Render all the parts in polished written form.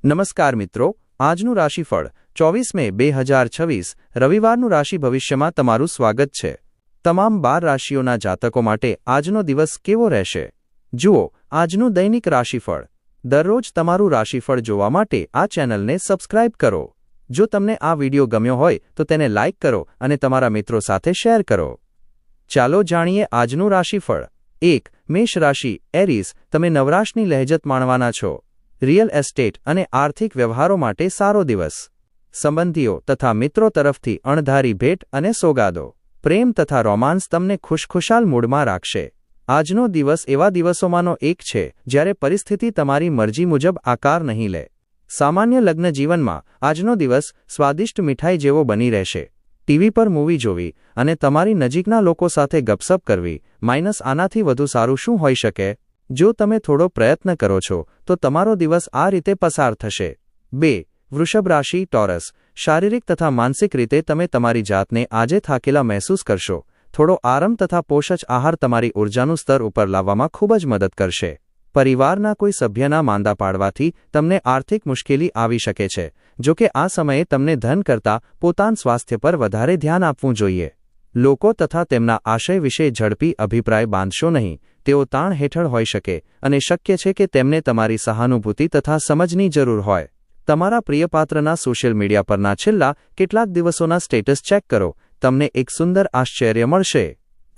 નમસ્કાર મિત્રો, આજનું રાશિફળ 24 મે 2026 રવિવારનું રાશિ ભવિષ્યમાં તમારું સ્વાગત છે। તમામ 12 રાશિઓના જાતકો માટે આજનો દિવસ કેવો રહેશે? જુઓ આજનું દૈનિક રાશિફળ। દરરોજ તમારું રાશિફળ જોવા માટે આ ચેનલને સબસ્ક્રાઇબ કરો। જો તમને આ વિડિયો ગમ્યો હોય તો તેને લાઇક કરો અને તમારા મિત્રો સાથે શેર કરો। ચાલો જાણીએ આજનું રાશિફળ। 1. મેષ રાશિ એરીઝ, તમે નવરાશની લહેજત માણવાના છો। રિયલ એસ્ટેટ અને આર્થિક વ્યવહારો માટે સારો દિવસ। સંબંધીઓ તથા મિત્રો તરફથી અણધારી ભેટ અને સોગાદો। પ્રેમ તથા રોમાન્સ તમને ખુશખુશાલ મૂડમાં રાખશે। આજનો દિવસ એવા દિવસોમાંનો એક છે જ્યારે પરિસ્થિતિ તમારી મરજી મુજબ આકાર નહીં લે। સામાન્ય લગ્ન જીવનમાં આજનો દિવસ સ્વાદિષ્ટ મીઠાઈ જેવો બની રહેશે। ટીવી પર મૂવી જોવી અને તમારી નજીકના લોકો સાથે ગપસપ કરવી માઇનસ આનાથી વધુ સારું શું હોઈ શકે? જો તમે થોડો પ્રયત્ન કરો છો તો તમારો દિવસ આ રીતે પસાર થશે। 2. વૃષભ રાશિ ટોરસ, શારીરિક તથા માનસિક રીતે તમે તમારી જાતને આજે થાકેલા મહેસૂસ કરશો। થોડો આરામ તથા પોષક આહાર તમારી ઊર્જાનું સ્તર ઉપર લાવવામાં ખૂબ જ મદદ કરશે। પરિવારના કોઈ સભ્યના માંદા પાડવાથી તમને આર્થિક મુશ્કેલી આવી શકે છે। જો કે આ સમયે તમને ધન કરતાં પોતાના સ્વાસ્થ્ય પર વધારે ધ્યાન આપવું જોઈએ। લોકો તથા તેમના આશય વિશે ઝડપી અભિપ્રાય બાંધશો નહીં। તેઓ તાણ હેઠળ હોઈ શકે અને શક્ય છે કે તેમને તમારી સહાનુભૂતિ તથા સમજની જરૂર હોય। તમારા પ્રિયપાત્રના સોશિયલ મીડિયા પરના છેલ્લા કેટલાક દિવસોના સ્ટેટસ ચેક કરો, તમને એક સુંદર આશ્ચર્ય મળશે।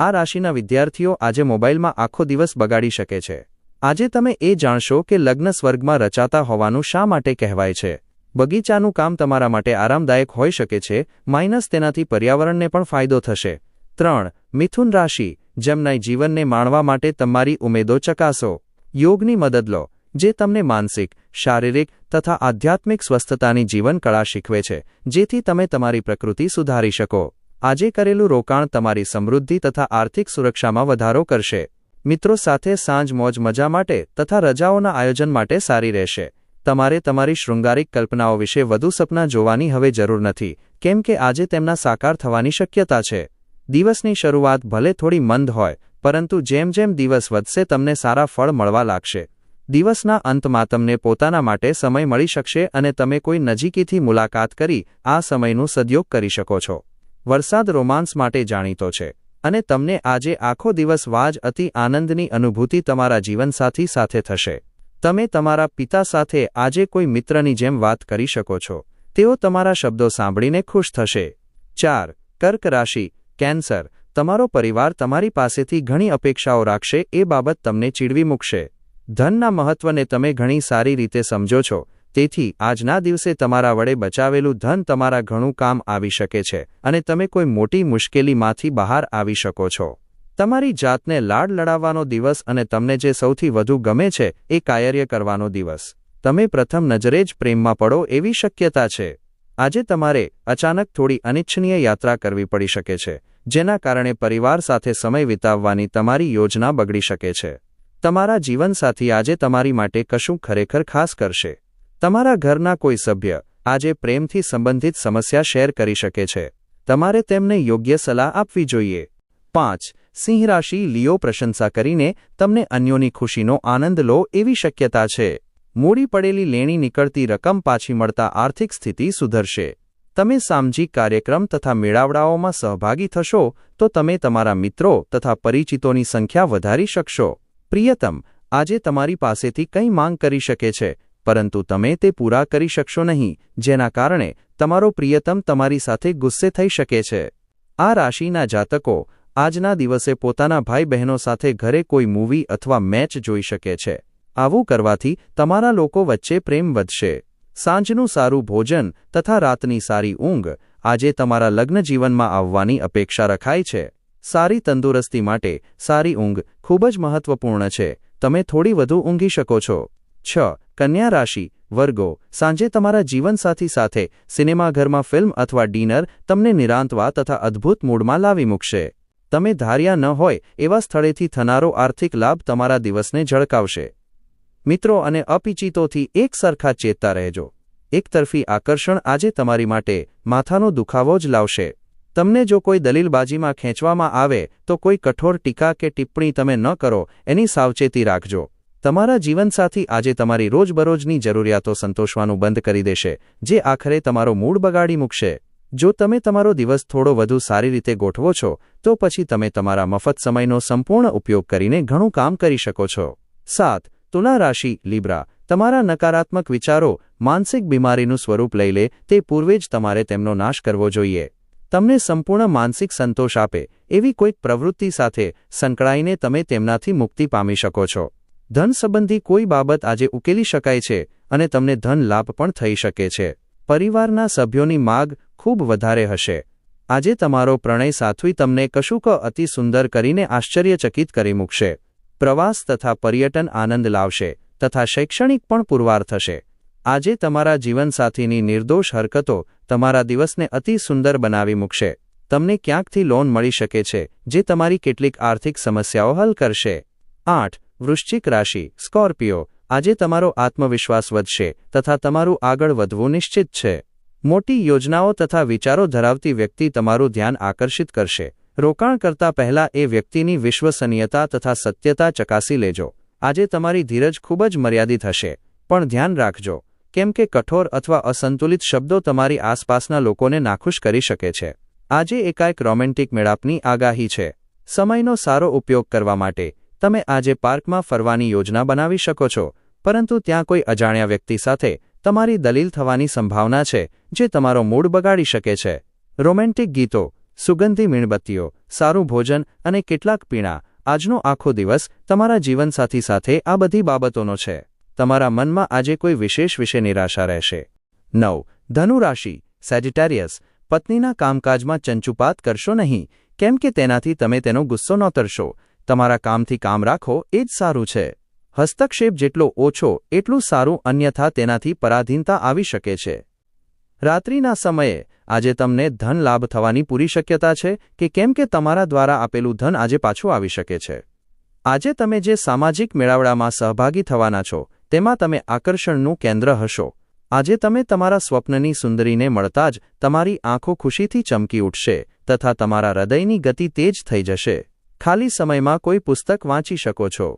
આ રાશિના વિદ્યાર્થીઓ આજે મોબાઈલમાં આખો દિવસ બગાડી શકે છે। આજે તમે એ જાણશો કે લગ્ન સ્વર્ગમાં રચાતા હોવાનું શા માટે કહેવાય છે। બગીચાનું કામ તમારા માટે આરામદાયક હોઈ શકે છે માઇનસ તેનાથી પર્યાવરણને પણ ફાયદો થશે। 3. મિથુન રાશિ, જેમનાય જીવનને માણવા માટે તમારી ઉમેદો ચકાસો। યોગની મદદ લો, જે તમને માનસિક, શારીરિક તથા આધ્યાત્મિક સ્વસ્થતાની જીવન કળા શીખવે છે, જેથી તમે તમારી પ્રકૃતિ સુધારી શકો। આજે કરેલું રોકાણ તમારી સમૃદ્ધિ તથા આર્થિક સુરક્ષામાં વધારો કરશે। મિત્રો સાથે સાંજ મોજ મજા માટે તથા રજાઓના આયોજન માટે સારી રહેશે। તમારે તમારી શૃંગારિક કલ્પનાઓ વિશે વધુ સપના જોવાની હવે જરૂર નથી, કેમ કે આજે તેમના સાકાર થવાની શક્યતા છે। દિવસની શરૂઆત ભલે થોડી મંદ હોય, પરંતુ જેમ જેમ દિવસ વધશે તમને સારા ફળ મળવા લાગશે। દિવસના અંતમાં તમને પોતાના માટે સમય મળી શકશે અને તમે કોઈ નજીકીથી મુલાકાત કરી આ સમયનો સદયોગ કરી શકો છો। વરસાદ રોમાન્સ માટે જાણીતો છે અને તમને આજે આખો દિવસ વાજ અતિ આનંદની અનુભૂતિ તમારા જીવનસાથી સાથે થશે। તમે તમારા પિતા સાથે આજે કોઈ મિત્રની જેમ વાત કરી શકો છો। તેઓ તમારા શબ્દો સાંભળીને ખુશ થશે। 4. કર્ક રાશિ કેન્સર, તમારો પરિવાર તમારી પાસેથી ઘણી અપેક્ષાઓ રાખશે, એ બાબત તમને ચીડવી મૂકશે। ધનના મહત્વને તમે ઘણી સારી રીતે સમજો છો, તેથી આજના દિવસે તમારા વડે બચાવેલું ધન તમારા ઘણું કામ આવી શકે છે અને તમે કોઈ મોટી મુશ્કેલીમાંથી બહાર આવી શકો છો। તમારી જાતને લાડ લડાવવાનો દિવસ અને તમને જે સૌથી વધુ ગમે છે એ કાર્ય કરવાનો દિવસ। તમે પ્રથમ નજરે જ પ્રેમમાં પડો એવી શક્યતા છે। આજે તમારે અચાનક થોડી અનિચ્છનીય યાત્રા કરવી પડી શકે છે, જેના કારણે પરિવાર સાથે સમય વિતાવવાની તમારી યોજના બગડી શકે છે। તમારા જીવનસાથી આજે તમારી માટે કશું ખરેખર ખાસ કરશે। તમારા ઘરના કોઈ સભ્ય આજે પ્રેમથી સંબંધિત સમસ્યા શેર કરી શકે છે। તમારે તેમને યોગ્ય સલાહ આપવી જોઈએ। 5. સિંહ રાશિ લિયો, પ્રશંસા કરીને તમને અન્યોની ખુશીનો આનંદ લો એવી શક્યતા છે। મૂડી પડેલી લેણી નીકળતી રકમ પાછી મળતા આર્થિક સ્થિતિ સુધરશે। તમે સામાજિક કાર્યક્રમ તથા મેળાવડાઓમાં સહભાગી થશો તો તમે તમારા મિત્રો તથા પરિચિતોની સંખ્યા વધારી શકશો। પ્રિયતમ આજે તમારી પાસેથી કંઈ માંગ કરી શકે છે, પરંતુ તમે તે પૂરા કરી શકશો નહીં, જેના કારણે તમારો પ્રિયતમ તમારી સાથે ગુસ્સે થઈ શકે છે। આ રાશિના જાતકો આજના દિવસે પોતાના ભાઈ બહેનો સાથે ઘરે કોઈ મૂવી અથવા મેચ જોઈ શકે છે। આવું કરવાથી તમારા લોકો વચ્ચે પ્રેમ વધશે। સાંજનું સારું ભોજન તથા રાતની સારી ઊંઘ આજે તમારા લગ્ન જીવનમાં આવવાની અપેક્ષા રખાય છે। સારી તંદુરસ્તી માટે સારી ઊંઘ ખૂબ જ મહત્વપૂર્ણ છે। તમે થોડી વધુ ઊંઘી શકો છો। 6. કન્યા રાશિ વર્ગો, સાંજે તમારા જીવનસાથી સાથે સિનેમાઘરમાં ફિલ્મ અથવા ડિનર તમને નિરાંતવા તથા અદ્ભુત મૂડમાં લાવી મૂકશે। તમે ધાર્યા ન હોય એવા સ્થળેથી થનારો આર્થિક લાભ તમારા દિવસને ઝળકાવશે। મિત્રો અને અપિચિતોથી એક સરખા ચેતતા રહેજો। એકતરફી આકર્ષણ આજે તમારી માટે માથાનો દુખાવો જ લાવશે। તમને જો કોઈ દલીલબાજીમાં ખેંચવામાં આવે તો કોઈ કઠોર ટીકા કે ટિપ્પણી તમે ન કરો એની સાવચેતી રાખજો। તમારા જીવનસાથી આજે તમારી રોજબરોજની જરૂરિયાતો સંતોષવાનું બંધ કરી દેશે, જે આખરે તમારો મૂડ બગાડી મૂકશે. જો તમે તમારો દિવસ થોડો વધુ સારી રીતે ગોઠવો છો, તો પછી તમે તમારા મફત સમયનો સંપૂર્ણ ઉપયોગ કરીને ઘણું કામ કરી શકો છો. 7. તુલા રાશિ લીબ્રા. તમારા નકારાત્મક વિચારો માનસિક બીમારીનું સ્વરૂપ લઈ લે તે પૂર્વે જ તમારે તેમનો નાશ કરવો જોઈએ. તમને સંપૂર્ણ માનસિક સંતોષ આપે એવી કોઈક પ્રવૃત્તિ સાથે સંકળાઈને તમે તેમનાથી મુક્તિ પામી શકો છો. ધન સંબંધી કોઈ બાબત આજે ઉકેલી શકાય છે અને તમને ધન લાભ પણ થઈ શકે છે. પરિવારના સભ્યોની માગ ખૂબ વધારે હશે. આજે તમારો પ્રણય સાથવી તમને કશુંક અતિ સુંદર કરીને આશ્ચર્યચકિત કરી મૂકશે. પ્રવાસ તથા પર્યટન આનંદ લાવશે તથા શૈક્ષણિક પણ પુરવાર થશે. આજે તમારા જીવનસાથીની નિર્દોષ હરકતો તમારા દિવસને અતિ સુંદર બનાવી મૂકશે. તમને ક્યાંકથી લોન મળી શકે છે જે તમારી કેટલીક આર્થિક સમસ્યાઓ હલ કરશે. 8. વૃશ્ચિક રાશિ સ્કોર્પિયો. આજે તમારો આત્મવિશ્વાસ વધશે તથા તમારું આગળ વધવું નિશ્ચિત છે. મોટી યોજનાઓ તથા વિચારો ધરાવતી વ્યક્તિ તમારું ધ્યાન આકર્ષિત કરશે. રોકાણ કરતા પહેલા એ વ્યક્તિની વિશ્વસનીયતા તથા સત્યતા ચકાસી લેજો. આજે તમારી ધીરજ ખૂબ જ મર્યાદિત હશે, પણ ધ્યાન રાખજો, કેમ કે કઠોર અથવા અસંતુલિત શબ્દો તમારી આસપાસના લોકોને નાખુશ કરી શકે છે. આજે એકાએક રોમેન્ટિક મેળાપની આગાહી છે. સમયનો સારો ઉપયોગ કરવા માટે તમે આજે પાર્કમાં ફરવાની યોજના બનાવી શકો છો, પરંતુ ત્યાં કોઈ અજાણ્યા વ્યક્તિ સાથે તમારી દલીલ થવાની સંભાવના છે જે તમારો મૂડ બગાડી શકે છે. રોમેન્ટિક ગીતો, સુગંધી મીણબત્તીઓ, સારું ભોજન અને કેટલાક પીણા. આજનો આખો દિવસ તમારા જીવનસાથી સાથે આ બધી બાબતોનો છે. તમારા મનમાં આજે કોઈ વિશેષ વિશે નિરાશા રહેશે. 9. ધનુ રાશિ સેજિટેરિયસ. પત્નીના કામકાજમાં ચંચુપાત કરશો નહીં, કેમ કે તેનાથી તમે તેનો ગુસ્સો નોતરશો. તમારા કામથી કામ રાખો એ જ સારું છે. હસ્તક્ષેપ જેટલો ઓછો એટલું સારું, અન્યથા તેનાથી પરાધીનતા આવી શકે છે. રાત્રિના સમયે આજે તમને ધન લાભ થવાની પૂરી શક્યતા છે કે કેમ કે તમારા દ્વારા આપેલું ધન આજે પાછું આવી શકે છે. આજે તમે જે સામાજિક મેળાવડામાં સહભાગી થવાના છો તેમાં તમે આકર્ષણનું કેન્દ્ર હશો. આજે તમે તમારા સ્વપ્નની સુંદરીને મળતા જ તમારી આંખો ખુશીથી ચમકી ઉઠશે તથા તમારા હૃદયની ગતિ તેજ થઈ જશે. ખાલી સમયમાં કોઈ પુસ્તક વાંચી શકો છો.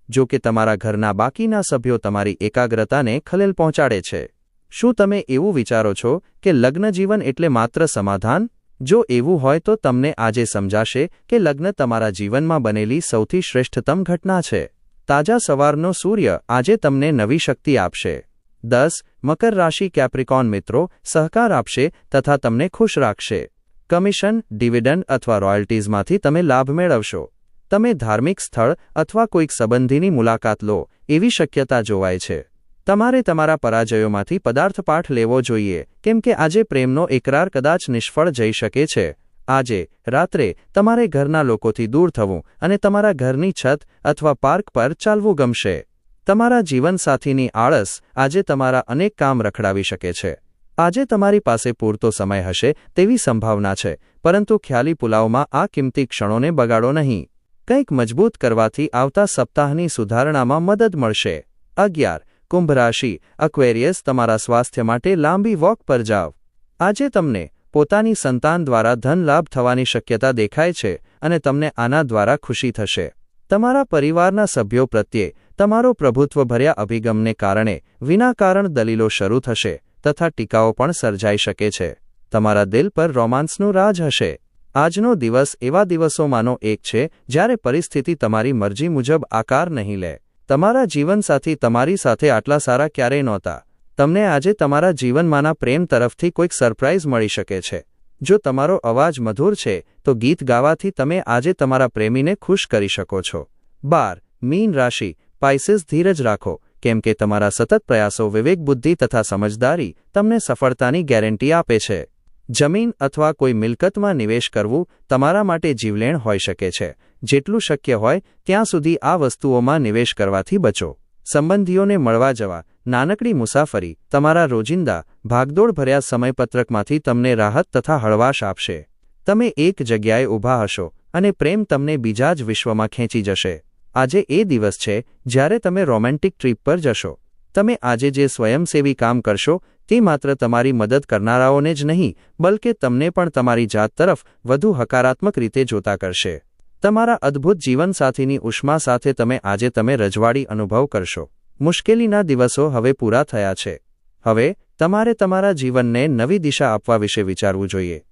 જો કે તમારા ઘરના બાકીના સભ્યો તમારી એકાગ્રતાને ખલેલ પહોંચાડે છે. શું તમે એવું વિચારો છો કે લગ્ન જીવન એટલે માત્ર સમાધાન? જો એવું હોય તો તમને આજે સમજાશે કે લગ્ન તમારા જીવનમાં બનેલી સૌથી શ્રેષ્ઠતમ ઘટના છે. તાજા સવારનો સૂર્ય આજે તમને નવી શક્તિ આપશે. 10. મકર રાશિ કેપ્રિકોન મિત્રો સહકાર આપશે તથા તમને ખુશ રાખશે. કમિશન, ડિવિડન્ડ અથવા રોયલ્ટીઝમાંથી તમે લાભ મેળવશો. તમે ધાર્મિક સ્થળ અથવા કોઈક સંબંધીની મુલાકાત લો એવી શક્યતા જોવાય છે. તમારે તમારા પરાજયોમાંથી પદાર્થપાઠ લેવો જોઈએ, કેમ કે આજે પ્રેમનો એકરાર કદાચ નિષ્ફળ જઈ શકે છે. આજે રાત્રે તમારે ઘરના લોકોથી દૂર થવું અને તમારા ઘરની છત અથવા પાર્ક પર ચાલવું ગમશે. તમારા જીવનસાથીની આળસ આજે તમારા અનેક કામ રખડાવી શકે છે. આજે તમારી પાસે પૂરતો સમય હશે તેવી સંભાવના છે, પરંતુ ખ્યાલી પુલાવમાં આ કિંમતી ક્ષણોને બગાડો નહીં. કંઈક મજબૂત કરવાથી આવતા સપ્તાહની સુધારણામાં મદદ મળશે. 11. કુંભ રાશિ અક્વેરિયસ. તમારા સ્વાસ્થ્ય માટે લાંબી વોક પર જાવ. આજે તમને પોતાની સંતાન દ્વારા ધન લાભ થવાની શક્યતા દેખાય છે અને તમને આના દ્વારા ખુશી થશે. તમારા પરિવારના સભ્યો પ્રત્યે તમારો પ્રભુત્વભર્યા અભિગમને કારણે વિનાકારણ દલીલો શરૂ થશે તથા ટીકાઓ પણ સર્જાઈ શકે છે. તમારા દિલ પર રોમાન્સનું રાજ હશે. આજનો દિવસ એવા દિવસોમાંનો એક છે જ્યારે પરિસ્થિતિ તમારી મરજી મુજબ આકાર નહીં લે. તમારા જીવનસાથી તમારી સાથે આટલા સારા ક્યારેય નહોતા. તમને આજે તમારા જીવનમાંના પ્રેમ તરફથી કોઈક સરપ્રાઇઝ મળી શકે છે. જો તમારો અવાજ મધુર છે તો ગીત ગાવાથી તમે આજે તમારા પ્રેમીને ખુશ કરી શકો છો. 12. મીન રાશિ પાઇસેસ. ધીરજ રાખો, કેમ કે તમારા સતત પ્રયાસો, વિવેક, બુદ્ધિ તથા સમજદારી તમને સફળતાની ગેરંટી આપે છે. જમીન અથવા કોઈ મિલકતમાં નિવેશ કરવું તમારા માટે જીવલેણ હોઈ શકે છે. જેટલું શક્ય હોય ત્યાં સુધી આ વસ્તુઓમાં નિવેશ કરવાથી બચો. સંબંધીઓને મળવા જવા, નાનકડી મુસાફરી તમારા રોજિંદા ભાગદોડભર્યા સમયપત્રકમાંથી તમને રાહત તથા હળવાશ આપશે. તમે એક જગ્યાએ ઊભા હશો અને પ્રેમ તમને બીજા જ વિશ્વમાં ખેંચી જશે. આજે એ દિવસ છે જ્યારે તમે રોમેન્ટિક ટ્રીપ પર જશો. તમે આજે જે સ્વયંસેવી કામ કરશો તે માત્ર તમારી મદદ કરનારાઓને જ નહીં, બલકે તમને પણ તમારી જાત તરફ વધુ હકારાત્મક રીતે જોતા કરશે. તમારા અદ્ભુત જીવનસાથીની ઉષ્મા સાથે તમે રજવાડી અનુભવ કરશો. મુશ્કેલીના દિવસો હવે પૂરા થયા છે. હવે તમારે તમારા જીવનને નવી દિશા આપવા વિશે વિચારવું જોઈએ.